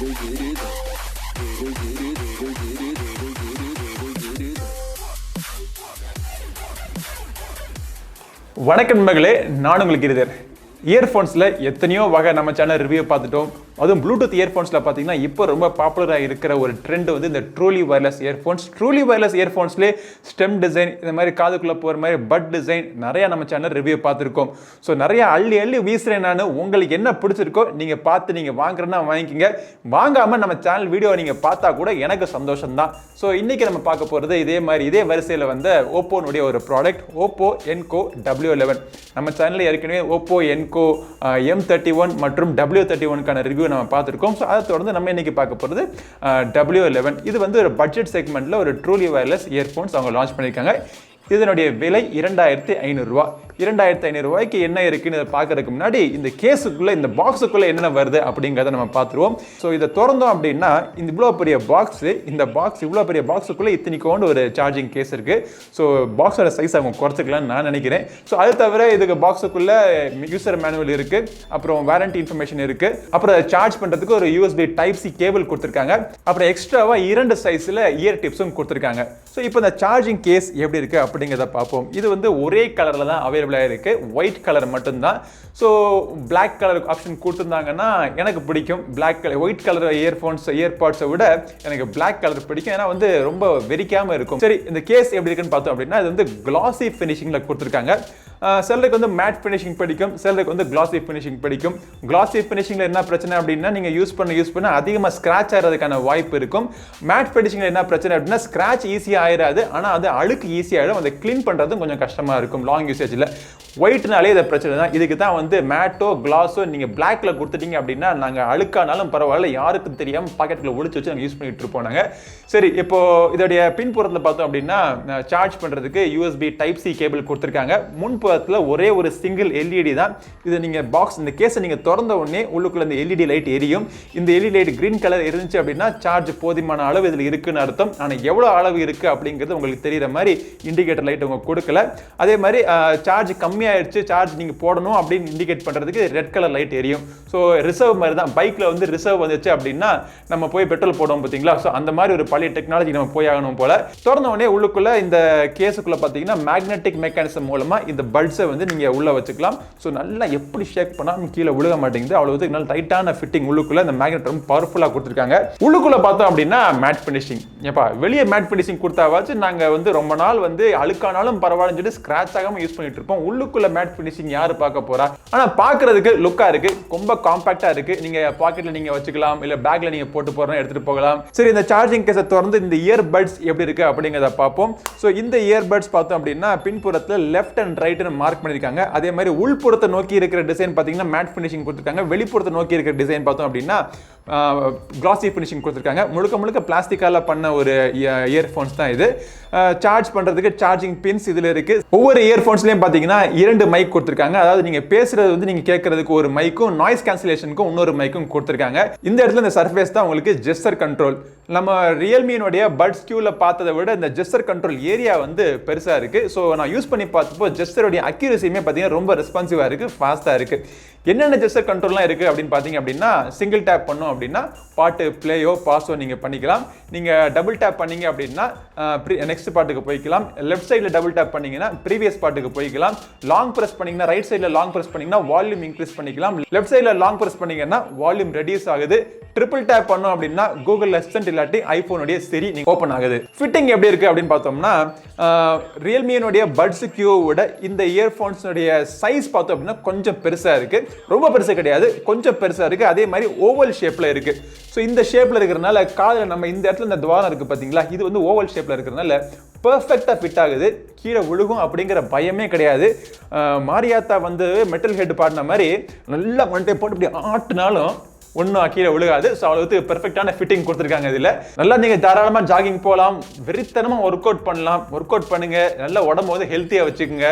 வணக்கம் நண்பர்களே, நான் உங்களுக்கு இருதர். இயர்ஃபோன்ஸில் எத்தனையோ வகை நம்ம சேனல் ரிவ்யூ பார்த்துட்டோம். அதுவும் ப்ளூடூத் இயர்ஃபோன்ஸில் பார்த்தீங்கன்னா இப்போ ரொம்ப பாப்புலராக இருக்கிற ஒரு ட்ரெண்ட் வந்து இந்த truly wireless earphones. Truly wireless இயர்ஃபோன்ஸ்லேயே ஸ்டெம் டிசைன், இந்த மாதிரி காதுக்குள்ளே போகிற மாதிரி பட் டிசைன் நிறையா நம்ம சேனல் ரிவ்யூ பார்த்துருக்கோம். ஸோ நிறையா அள்ளி வீசுகிறேன் நான். உங்களுக்கு என்ன பிடிச்சிருக்கோ நீங்கள் பார்த்து நீங்கள் வாங்குறேன்னா வாங்கிக்கிங்க. வாங்காமல் நம்ம சேனல் வீடியோ நீங்கள் பார்த்தா கூட எனக்கு சந்தோஷம்தான். ஸோ இன்றைக்கி நம்ம பார்க்க போகிறது இதே வரிசையில் வந்த ஓப்போனுடைய ஒரு ப்ராடக்ட், ஓப்போ என்கோ W11. நம்ம சேனலில் ஏற்கனவே ஓப்போ என்கோ M31 மற்றும் W31க்கான ரிவ்யூ நம்ம பார்த்துருக்கோம். ஸோ அதை தொடர்ந்து நம்ம இன்னைக்கு பார்க்க போகிறது W11. இது வந்து ஒரு பட்ஜெட் செக்மெண்ட்டில் ஒரு ட்ரூலி வயர்லெஸ் இயர்ஃபோன்ஸ் அவங்க லான்ச் பண்ணியிருக்காங்க. இதனுடைய விலை 2500 ரூபா. 2500 ரூபாய்க்கு என்ன இருக்குன்னு பார்க்கறதுக்கு முன்னாடி இந்த கேஸுக்குள்ளே, இந்த பாக்ஸுக்குள்ளே என்னென்ன வருது அப்படிங்கிறத நம்ம பார்த்துருவோம். ஸோ இதை திறந்தோம் அப்படின்னா இந்த இவ்வளோ பெரிய பாக்ஸு, இவ்வளோ பெரிய பாக்ஸுக்குள்ளே இத்தனைக்கோண்டு ஒரு சார்ஜிங் கேஸ் இருக்குது. ஸோ பாக்ஸோட சைஸ் அவங்க குறைச்சிக்கலாம்னு நான் நினைக்கிறேன். ஸோ அது தவிர இதுக்கு பாக்ஸுக்குள்ளே யூசர் மேனுவல் இருக்குது, அப்புறம் வாரண்டி இன்ஃபர்மேஷன் இருக்குது, அப்புறம் சார்ஜ் பண்ணுறதுக்கு ஒரு USB Type-C கேபிள் கொடுத்துருக்காங்க, அப்புறம் எக்ஸ்ட்ராவாக 2 சைஸில் இயர் டிப்ஸும் கொடுத்துருக்காங்க. ஸோ இப்போ இந்த சார்ஜிங் கேஸ் எப்படி இருக்குது அப்படிங்கிறத பார்ப்போம். இது வந்து ஒரே கலரில் தான் அவைலபிளாக இருக்குது, ஒயிட் கலர் மட்டும்தான். ஸோ பிளாக் கலர் ஆப்ஷன் கொடுத்துருந்தாங்கன்னா எனக்கு பிடிக்கும். பிளாக் கலர், ஒயிட் கலர் இயர்பாட்ஸை விட எனக்கு பிளாக் கலர் பிடிக்கும். ஏன்னா வந்து ரொம்ப வெறிக்காமல் இருக்கும். சரி, இந்த கேஸ் எப்படி இருக்குன்னு பார்த்தோம் அப்படின்னா இது வந்து கிளாசி ஃபினிஷிங்கில் கொடுத்துருக்காங்க. சிலருக்கு வந்து மேட் ஃபினிஷிங் பிடிக்கும், சிலருக்கு வந்து கிளாசி ஃபினிஷிங் பிடிக்கும். கிளாசி ஃபினிஷிங்கில் என்ன பிரச்சனை அப்படின்னா நீங்கள் யூஸ் பண்ண அதிகமாக ஸ்க்ராட்ச் ஆகிறதுக்கான வாய்ப்பு இருக்கும். மேட் ஃபினிஷிங்கில் என்ன பிரச்சனை அப்படின்னா ஸ்க்ராட்ச் ஈஸியாக ஆயிடாது, ஆனால் அது அழுக்கு ஈஸியாகிடும். அதை க்ளீன் பண்ணுறதும் கொஞ்சம் கஷ்டமாக இருக்கும் லாங் யூசேஜில். ஒயிட்னாலே இதை பிரச்சனை தான். இதுக்கு தான் வந்து மேட்டோ கிளாஸோ நீங்கள் பிளாக்ல கொடுத்துட்டீங்க அப்படின்னா நாங்கள் அழுக்கானாலும் பரவாயில்ல, யாருக்கும் தெரியாமல் பாக்கெட்டில் ஒழிச்சு வச்சு நாங்கள் யூஸ் பண்ணிட்டு இருப்போம் நாங்கள். சரி, இப்போ இதோடைய பின்புறத்தில் பார்த்தோம் அப்படின்னா சார்ஜ் பண்ணுறதுக்கு USB Type-C கேபிள் கொடுத்துருக்காங்க. முன்புறத்தில் ஒரே ஒரு சிங்கிள் LED தான். இது நீங்கள் பாக்ஸ், இந்த கேஸை நீங்கள் திறந்த உடனே உள்ளுக்குள்ள இந்த LED லைட் எரியும். இந்த LED லைட் கிரீன் கலர் இருந்துச்சு அப்படின்னா சார்ஜ் போதுமான அளவு இதில் இருக்குன்னு அர்த்தம். ஆனால் எவ்வளோ அளவு இருக்குது அப்படிங்கிறது உங்களுக்கு தெரிகிற மாதிரி இண்டிகேட்டர் லைட் அவங்க கொடுக்கல. அதே மாதிரி சார்ஜ் கம்மியாயிடுச்சு, சார்ஜ் நீங்கள் போடணும் அப்படின்னு இண்டிகேட் பண்ணுறதுக்கு ரெட் கலர் லைட் எரியும். ஸோ ரிசர்வ் மாதிரி தான். பைக்கில் வந்து ரிசர்வ் வந்துச்சு அப்படின்னா நம்ம போய் பெட்ரோல் போடுவோம் பார்த்தீங்களா? ஸோ அந்த மாதிரி ஒரு பழைய டெக்னாலஜி நம்ம போய் ஆகணும் போல. திறந்த உடனே உள்ளுக்குள்ள இந்த கேஸுக்குள்ள பார்த்தீங்கன்னா மேக்னெட்டிக் மெக்கானிசம் மூலமாக இந்த பல்ஸை வந்து நீங்கள் உள்ளே வச்சுக்கலாம். ஸோ நல்லா எப்படி ஷேக் பண்ணால் கீழே விழுக மாட்டேங்குது, அவ்வளோ நல்ல டைட்டான ஃபிட்டிங் உள்ளுக்குள்ள. இந்த மேக்னெட் ரொம்ப பவர்ஃபுல்லாக கொடுத்துருக்காங்க. உள்ளுக்குள்ள பார்த்தோம் அப்படின்னா மேட் ஃபினிஷிங். ஏப்பா வெளியே மேட் ஃபினிஷிங் கொடுத்தாவாச்சு நாங்கள் வந்து ரொம்ப நாள் வந்து அழுக்கானாலும் பரவாயில்லைன்னு சொல்லி ஸ்க்ராட்ச் ஆகாமல் யூஸ் பண்ணிட்டு இருப்போம். உள்ளுக்குள்ள மேட் ஃபினிஷிங் யாரு பார்க்க போறா? ஆனால் பார்க்கறதுக்கு லுக்கா இருக்கு, ரொம்ப காம்பாக்டா இருக்கு. நீங்க பாக்கெட்ல நீங்க வச்சுக்கலாம், இல்ல பேக்ல நீங்க போட்டு போறோம் எடுத்துட்டு போகலாம். சரி, இந்த சார்ஜிங் கேஸை திறந்து இந்த இயர்பட்ஸ் எப்படி இருக்கு அப்படிங்கிறத பார்ப்போம். ஸோ இந்த இயர்பட்ஸ் பார்த்தோம் அப்படின்னா பின்புறத்தில் லெஃப்ட் அண்ட் ரைட்னு மார்க் பண்ணியிருக்காங்க. அதே மாதிரி உள்புறத்தை நோக்கி இருக்கிற டிசைன் பார்த்தீங்கன்னா மேட் ஃபினிஷிங் கொடுத்துருக்காங்க. வெளிப்புறத்தை நோக்கி இருக்கிற டிசைன் பார்த்தோம் அப்படின்னா கிளாசி ஃபினிஷிங் கொடுத்துருக்காங்க. முழுக்க பிளாஸ்டிக்கால பண்ண ஒரு இயர்ஃபோன்ஸ் தான் இது. சார்ஜ் பண்றதுக்கு சார்ஜிங் பின்ஸ் இதுல இருக்கு. ஒவ்வொரு இயர்ஃபோன்ஸ்லயும் பாத்தீங்கன்னா 2 மைக் கொடுத்துருக்காங்க. அதாவது நீங்க பேசுறது வந்து நீங்க கேட்கறதுக்கு ஒரு மைக்கும், நாய்ஸ் கேன்சலேஷனுக்கும் இன்னொரு மைக்கும் கொடுத்துருக்காங்க. இந்த இடத்துல இந்த சர்ஃபேஸ் தான் உங்களுக்கு ஜெஸ்டர் கண்ட்ரோல். நம்ம ரியல்மியினுடைய பட்ஸ் கியூல பார்த்ததை விட இந்த ஜெஸ்டர் கண்ட்ரோல் ஏரியா வந்து பெருசா இருக்கு. ஸோ நான் யூஸ் பண்ணி பார்த்தப்போ ஜெஸ்டருடைய அக்யூரசியுமே பார்த்தீங்கன்னா ரொம்ப ரெஸ்பான்சிவா இருக்கு, ஃபாஸ்டா இருக்கு. என்னென்ன ஜெஸ்டர் கண்ட்ரோல்லாம் இருக்கு அப்படின்னு பார்த்தீங்க அப்படின்னா சிங்கிள் டேப் பண்ணோம் அப்படின்னா பாட்டு பிளேயோ பாஸோ நீங்க பண்ணிக்கலாம். நீங்க டபுள் டேப் பண்ணீங்க அப்படின்னா நெக்ஸ்ட் பாட்டுக்கு போய்க்கலாம். லெஃப்ட் சைடில் டபுள் டேப் பண்ணீங்கன்னா ப்ரீவியஸ் பாட்டுக்கு போய்க்கலாம். லாங் பிரஸ் பண்ணீங்கன்னா ரைட் சைடில் லாங் பிரஸ் பண்ணீங்கன்னா வால்யூம் இன்க்ரீஸ் பண்ணிக்கலாம். லெஃப்ட் சைடில் லாங் பிரஸ் பண்ணீங்கன்னா வால்யூம் ரெடியூஸ் ஆகுது. ட்ரிபிள் டேப் பண்ணோம் அப்படின்னா கூகுள் அசிஸ்டன்ட் இல்லாட்டி ஐபோனுடைய சிரி ஓப்பன் ஆகுது. ஃபிட்டிங் எப்படி இருக்கு அப்படின்னு பார்த்தோம்னா ரியல்மியினுடைய பட்ஸ் கியூவோட இந்த இயர்ஃபோன்ஸுடைய சைஸ் பார்த்தோம் அப்படின்னா கொஞ்சம் பெருசா இருக்கு. ரொம்ப பெருசு கிடையாது, கொஞ்சம் பெருசா இருக்கு. அதே மாதிரி ஓவல் ஷேப்ல இருக்கு. ஸோ இந்த ஷேப்ல இருக்கிறதுனால காதில் நம்ம இந்த இடத்துல இந்த துவாரம் இருக்கு பார்த்தீங்களா, இது வந்து ஓவல் ஷேப்ல இருக்கிறதுனால பெர்ஃபெக்டா ஃபிட் ஆகுது. கீழே விழுகும் அப்படிங்கிற பயமே கிடையாது. மாரியாத்தா வந்து மெட்டல் ஹெட் பாடின மாதிரி நல்லா மண்டை போட்டு இப்படி ஆட்டினாலும் ஒன்றும் கீழே விழுகாது. ஸோ அவ்வளவு பெர்ஃபெக்டான ஃபிட்டிங் கொடுத்துருக்காங்க. இதில் நல்லா நீங்கள் தாராளமாக ஜாகிங் போகலாம், வெறித்தனமாக ஒர்க் அவுட் பண்ணலாம். ஒர்க் அவுட் பண்ணுங்க, நல்ல உடம்பு வந்து ஹெல்த்தியாக வச்சுக்கோங்க.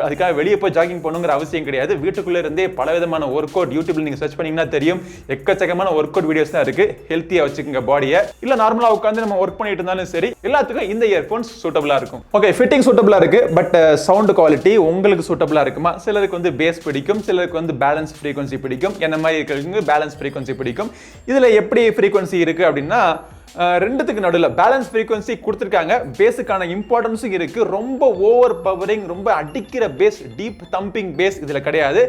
அதுக்காக வெளியே போய் ஜாகிங் பண்ணுங்கிற அவசியம் கிடையாது. வீட்டுக்குள்ளே இருந்தே பல விதமான ஒர்க் அவுட் யூடியூப்ல நீங்கள் சர்ச் பண்ணீங்கன்னா தெரியும். எக்கச்சக்கமான ஒர்க் அவுட் வீடியோஸ் தான் இருக்கு. ஹெல்த்தியாக வச்சுக்கோங்க பாடியை. இல்லை நார்மலாக உட்காந்து நம்ம ஒர்க் பண்ணிட்டு இருந்தாலும் சரி, எல்லாத்துக்கும் இந்த இயர்ஃபோன்ஸ் சூட்டபிளாக இருக்கும். ஓகே, ஃபிட்டிங் சூட்டபிளாக இருக்கு. பட் சவுண்ட் குவாலிட்டி உங்களுக்கு சூட்டபிளாக இருக்குமா? சிலருக்கு வந்து பேஸ் பிடிக்கும், சிலருக்கு வந்து பேலன்ஸ் ஃப்ரீக்வன்சி பிடிக்கும். என்ன மாதிரி இருக்கிறவங்க பேலன்ஸ் ஃப்ரீக்வன்சி ஃப்ரீக்வன்சி பிடிக்கும். இதில் எப்படி ஃப்ரீக்வன்சி இருக்குது அப்படின்னா ரெண்டுத்துக்கு நடுவில் பேலன்ஸ் ஃப்ரீக்வன்சி கொடுத்துருக்காங்க. பேஸுக்கான இம்பார்ட்டன்ஸும் இருக்குது. ரொம்ப ஓவர் பவரிங், ரொம்ப அடிக்கிற பேஸ், டீப் தம்பிங் பேஸ் இதில் கிடையாது.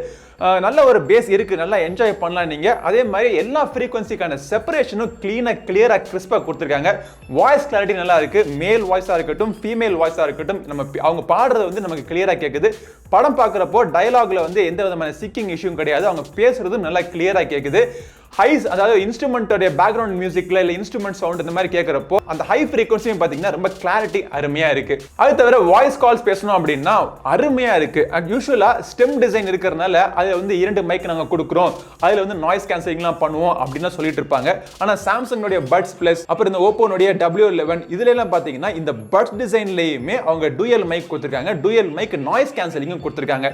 நல்ல ஒரு பேஸ் இருக்குது, நல்லா என்ஜாய் பண்ணலாம் நீங்கள். அதே மாதிரி எல்லா ஃப்ரீக்வன்சிக்கான செப்பரேஷனும் கிளியராக கிறிஸ்பாக கொடுத்துருக்காங்க. வாய்ஸ் கிளாரிட்டி நல்லா இருக்குது. மேல் வாய்ஸாக இருக்கட்டும், ஃபீமேல் வாய்ஸாக இருக்கட்டும், அவங்க பாடுறது வந்து நமக்கு கிளியராக கேட்குது. படம் பார்க்குறப்போ டயலாக்ல வந்து எந்த விதமான சிக்கிங் இஷ்யூவும் கிடையாது. அவங்க பேசுறது நல்லா கிளியராக கேட்குது. ஹைஸ், அதாவது இன்ஸ்ட்ருமெண்ட்டோட பேக்ரவுண்ட் மியூசிக்ல இல்லை இன்ஸ்ட்ருமெண்ட் சவுண்ட் இந்த மாதிரி கேட்குறப்போ அந்த ஹை ஃப்ரீக்வன்சியும் பார்த்தீங்கன்னா ரொம்ப கிளாரிட்டி அருமையாக இருக்கு. அது தவிர வாய்ஸ் கால்ஸ் பேசணும் அப்படின்னா அருமையாக இருக்கு. யூஸ்வலாக ஸ்டெம் டிசைன் இருக்கிறதுனால அதில் வந்து 2 மைக் நாங்கள் கொடுக்குறோம், அதில் வந்து நாய்ஸ் கேன்சலிங்லாம் பண்ணுவோம் அப்படின்னு சொல்லிட்டு இருப்பாங்க. ஆனால் சாம்சங்கோடைய பட்ஸ் பிளஸ், அப்புறம் இந்த ஓப்போனுடைய W11 இதுல எல்லாம் பார்த்தீங்கன்னா இந்த பட்ஸ் டிசைன்லேயுமே அவங்க டூயல் மைக் கொடுத்துருக்காங்க. டூயல் மைக் நாய்ஸ் கேன்சலிங்கும் கொடுத்துருக்காங்க.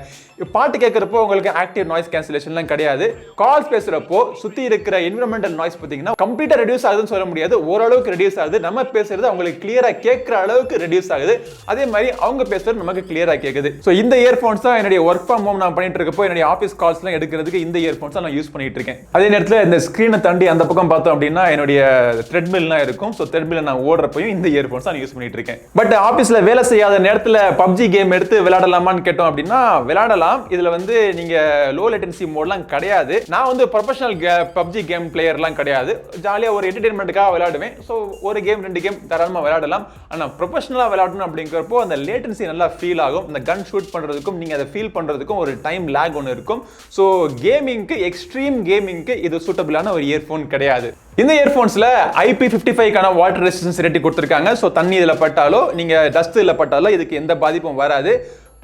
பாட்டு கேட்குறப்போ உங்களுக்கு ஆக்டிவ் நாய்ஸ் கேன்சலேஷன்லாம் கிடையாது. கால்ஸ் பேசுகிறப்போ சுற்றி இருக்கிற என்விரான்மெண்டல் நாய்ஸ் பார்த்தீங்கன்னா கம்ப்ளீட்டா ரெடியூஸ் ஆகுதுன்னு சொல்ல முடியாது, ஓரளவுக்கு ரெடியூஸ் ஆகுது. நம்ம பேசுறது அவங்களுக்கு கிளியரா கேட்கிற அளவுக்கு ரெடியூஸ் ஆகுது. அதே மாதிரி அவங்க பேசுறது நமக்கு கிளியரா கேட்குது. ஸோ இந்த இயர்ஃபோன்ஸ் தான் என்னுடைய ஒர்க் ஃப்ரம் ஹோம் நான் பண்ணிட்டு இருக்கப்போ என்னுடைய ஆஃபீஸ் கால்ஸ்லாம் எடுக்கிறதுக்கு இந்த இயர்ஃபோன்ஸ் தான் நான் யூஸ் பண்ணிட்டு இருக்கேன். அதே நேரத்தில் இந்த ஸ்க்ரீனை தாண்டி அந்த பக்கம் பார்த்தோம் அப்படின்னா என்னுடைய த்ரெட்மில்லாம் இருக்கும். ஸோ த்ரெட்மில் நான் ஓடுறப்பையும் இந்த இயர்ஃபோன்ஸ் தான் யூஸ் பண்ணிட்டு இருக்கேன். பட் ஆஃபீஸில் வேலை செய்யாத நேரத்தில் பப்ஜி கேம் எடுத்து விளையாடலாமான்னு கேட்டோம் அப்படின்னா விளையாடலாம். இதில் வந்து நீங்க லோ லேட்டன்சி மோட்லாம் கிடையாது. நான் வந்து ப்ரொஃபஷனல் பப்ஜி கேம் பிளேயர்லாம் கிடையாது. ஜாலியாக ஒரு என்டர்டைன்மெண்ட்டுக்காக விளையாடுவேன். ஸோ ஒரு கேம் 2 கேம் தாராளமாக விளையாடலாம். ஆனால் ப்ரொஃபஷனலாக விளையாடணும் அப்படிங்கிறப்போ அந்த லேட்டன்சி நல்லா ஃபீல் ஆகும். இந்த கன் ஷூட் பண்ணுறதுக்கும் நீங்கள் அதை ஃபீல் பண்ணுறதுக்கும் ஒரு டைம் லேக் ஒன்று இருக்கும். ஸோ கேமிங்க்கு, எக்ஸ்ட்ரீம் கேமிங்க்கு இது சூட்டபிளான ஒரு இயர்ஃபோன் கிடையாது. இந்த இயர்ஃபோன்ஸில் IP55க்கான வாட்டர் ரெசிஸ்டன்ஸ் ரேட்டிங் கொடுத்துருக்காங்க. ஸோ தண்ணி இதில் பட்டாலோ நீங்கள் டஸ்ட் இதில் பட்டாலோ இதுக்கு எந்த பாதிப்பும் வராது.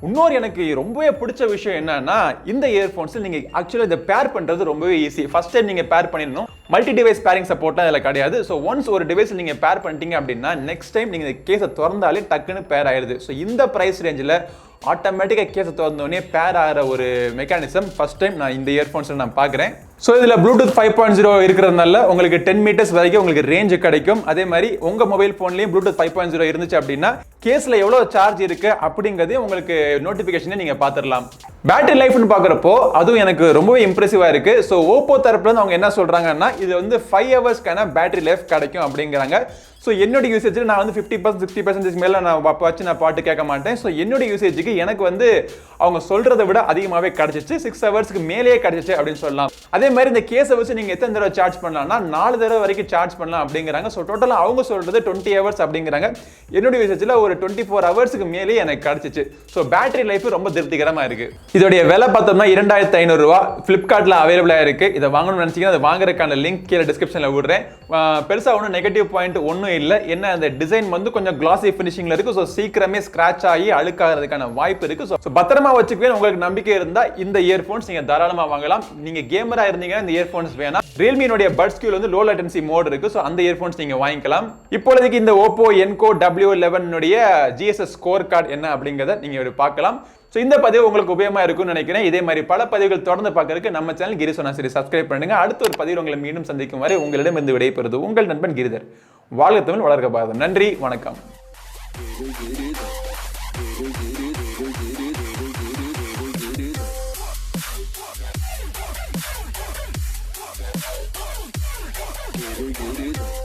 இன்னொரு எனக்கு ரொம்பவே பிடிச்ச விஷயம் என்னன்னா இந்த இயர்ஃபோன்ஸில் நீங்கள் ஆக்சுவலாக இதை பேர் பண்ணுறது ரொம்பவே ஈஸி. ஃபர்ஸ்ட் டைம் நீங்கள் பேர் பண்ணிடணும். மல்டி டிவைஸ் பேரிங் சப்போர்ட்லாம் இதில் கிடையாது. ஸோ ஒன்ஸ் ஒரு டிவைஸ் நீங்கள் பேர் பண்ணிட்டீங்க அப்படின்னா நெக்ஸ்ட் டைம் நீங்கள் கேஸை திறந்தாலே டக்குன்னு பேர் ஆயிடுது. ஸோ இந்த ப்ரைஸ் ரேஞ்சில் ஆட்டோமேட்டிக்காக கேஸை திறந்தோடனே பேர் ஆகிற ஒரு மெக்கானிசம் ஃபர்ஸ்ட் டைம் நான் இந்த இயர்ஃபோன்ஸில் நான் பார்க்குறேன். ஸோ இதில் ப்ளூடூத் 5.0 இருக்கிறதுனால உங்களுக்கு 10 மீட்டர்ஸ் வரைக்கும் உங்களுக்கு ரேஞ்சு கிடைக்கும். அதே மாதிரி உங்கள் மொபைல் ஃபோன்லேயும் ப்ளூடூத் 5.0 இருந்துச்சு அப்படின்னா கேஸில் எவ்வளோ சார்ஜ் இருக்குது அப்படிங்கிறதே உங்களுக்கு நோட்டிஃபிகேஷனே நீங்கள் பார்த்துடலாம். பேட்டரி லைஃப்னு பார்க்குறப்போ அதுவும் எனக்கு ரொம்பவே இம்ப்ரெசிவாக இருக்குது. ஸோ ஓப்போ தரப்புலேருந்து அவங்க என்ன சொல்கிறாங்கன்னா இது வந்து 5 ஹவர்ஸ்க்கான பேட்டரி லைஃப் கிடைக்கும் அப்படிங்கிறாங்க. ஸோ என்னோட யூசேஜில் நான் வந்து 50% 60% மேலே நான் வச்சு நான் பாட்டு கேட்க மாட்டேன். ஸோ என்னோட யூசேஜுக்கு எனக்கு வந்து அவங்க சொல்கிறத விட அதிகமாகவே கிடச்சிச்சு. 6 ஹவர்ஸ்க்கு மேலேயே கிடச்சிச்சு அப்படின்னு சொல்லலாம். அதே மாதிரி இந்த கேஸை வச்சு நீங்கள் எத்தனை தடவை சார்ஜ் பண்ணலாம்னா 4 தடவை வரைக்கும் சார்ஜ் பண்ணலாம் அப்படிங்கிறாங்க. ஸோ டோட்டலாக அவங்க சொல்கிறது 20 ஹவர்ஸ் அப்படிங்கிறாங்க. என்னோட யூசேஜில் ஒரு 24 ஹவர்ஸ்க்கு மேலேயே எனக்கு கிடச்சிச்சு. ஸோ பேட்டரி லைஃப் ரொம்ப திருப்திகரமாக இருக்குது. இதோடைய விலை பார்த்தோம்னா 2500 ரூபா ஃப்ளிப்கார்ட்டில் அவைலபிளாக இருக்குது. இதை வாங்கணும்னு நினச்சிங்கன்னா அதை வாங்குறதுக்கான லிங்க் கீழே டிஸ்கிரிப்ஷனில் விடுறேன். பெருசாக ஒன்றும் நெகட்டிவ் பாயிண்ட் ஒன்றும் இல்லை. என்ன அந்த டிசைன் வந்து கொஞ்சம் கிளாசி ஃபினிஷிங்ல இருக்கு. ஸோ சீக்கிரமே ஸ்கிராச் ஆகி அழுக்காகிறதுக்கான வாய்ப்பு இருக்கு. ஸோ பத்திரமா வச்சுக்குவேன். உங்களுக்கு நம்பிக்கை இருந்தா இந்த இயர்ஃபோன்ஸ் நீங்க தாராளமா வாங்கலாம். நீங்க கேமரா இருந்தீங்கன்னா இந்த இயர்ஃபோன்ஸ் வேணாம். ரியல்மியோட பட்ஸ் கியூல வந்து லோ லேட்டன்சி மோட் இருக்கு. ஸோ அந்த இயர்ஃபோன்ஸ் நீங்க வாங்கிக்கலாம். இப்போதைக்கு இந்த ஓப்போ என்கோ W11 GSS ஸ்கோர் கார்டு என்ன அப்படிங்கிறத நீங்க பார்க்கலாம். ஸோ இந்த பதிவு உங்களுக்கு உபயோகமாக இருக்கும்னு நினைக்கிறேன். இதே மாதிரி பல பதிவுகள் தொடர்ந்து பார்க்கறதுக்கு நம்ம சேனல் கிரி சொன்னா சரி சப்ஸ்கிரைப் பண்ணுங்க. அடுத்த ஒரு பதிவில் உங்களை மீண்டும் சந்திக்கும் வரை உங்களிடம் இருந்து விடைபெறுவது உங்கள் நண்பன் கிரிதர். வாழ்க தமிழ், வளர்க பாரதம். நன்றி, வணக்கம். Get it.